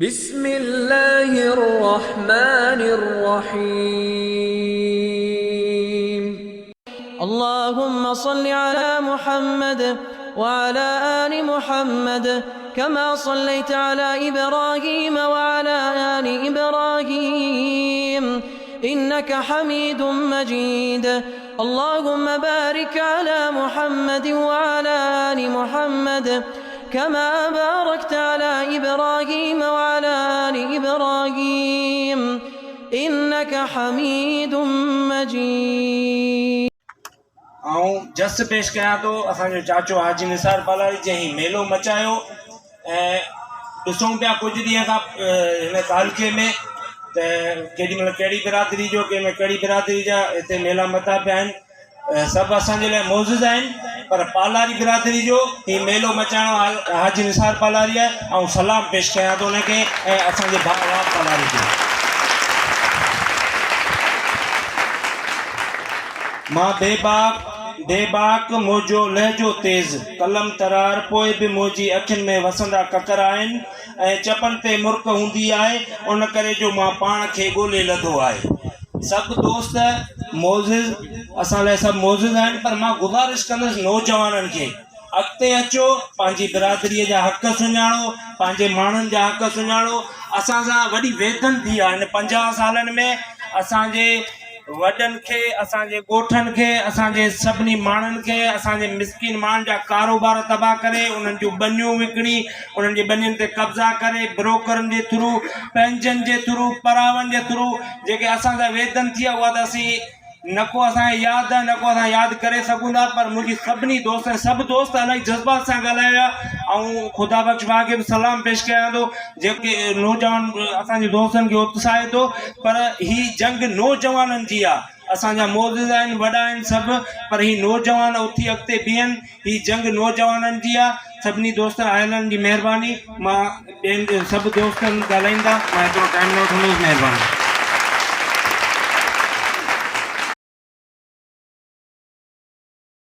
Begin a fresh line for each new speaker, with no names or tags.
बिस्मिल्लाहिर्रहमानिर्रहीम।
اللهم صل على محمد وعلى آل محمد كما صليت على إبراهيم وعلى آل إبراهيم إنك حميد مجيد. اللهم بارك على محمد وعلى آل محمد كما باركت على إبراهيم وعلى آل إبراهيم إنك حميد مجيد.
जस पेश कयां थो असांजो चाचो हाजी निसार पालारी जंहिं मेलो मचायो ऐं ॾिसूं पिया कुझु ॾींहं खां हिन तालुके में त केॾीमहिल कहिड़ी बिरादरी जो कंहिंमें कहिड़ी बिरादरी जा हिते मेला मता पिया आहिनि। सभु असांजे लाइ मौजूदु आहिनि, पर पालारी बिरादरी जो हीउ मेलो मचाइणो हाजी निसार पालारी आहे ऐं सलाम पेश कयां थो हुनखे ऐं असांजे भाउ पालारी खे। मां बेबाक मोजो लहजो तेज़ कलम तरार पोइ बि मुंहिंजी अखियुनि में वसंदा ककर आहिनि ऐं चपनि ते मुर्क हूंदी आहे उन करे जो मां पाण खे ॻोल्हे लधो आहे। सभु दोस्त मौज़िज़ असां लाइ सभु मौज़िज़ आहिनि, पर मां गुज़ारिश कंदुसि नौजवाननि खे अॻिते अचो, पंहिंजी बिरादरीअ जा हक़ सुञाणो, पंहिंजे माण्हुनि जा हक़ सुञाणो। असां सां वॾी वेदन थी आहे हिन 50 सालनि में। असांजे वॾनि खे, असांजे ॻोठनि खे, असांजे सभिनी माण्हुनि खे, असांजे मिसकिन माण्हुनि जा कारोबार तबाह करे, उन्हनि जूं बनियूं विकिणी, उन्हनि जे बनियुनि ते कब्ज़ा करे, ब्रोकरनि जे थ्रू, पेंशन जे थ्रू, परावनि जे थ्रू जेके असांजा वेदन थी आहे उहा त असीं न को असांखे यादि आहे, न को असां यादि करे सघूं था। पर मुंहिंजी सभिनी दोस्त, सभु दोस्त इलाही जज़्बात सां ॻाल्हाया ऐं ख़ुदा बख़्श भाउ खे बि सलाम पेश कयां थो जेके नौजवान असांजे दोस्तनि खे उत्साहे थो। पर हीअ जंग नौजवाननि जी आहे, असांजा मौजूद आहिनि, वॾा आहिनि सभु, पर हीअ नौजवान उथी अॻिते बीहनि। हीअ जंग नौजवाननि जी आहे। सभिनी दोस्त आयलनि जी महिरबानी। मां ॿियनि सभु दोस्तनि ॻाल्हाईंदा, मां एतिरो टाइम न वठंदुसि। महिरबानी।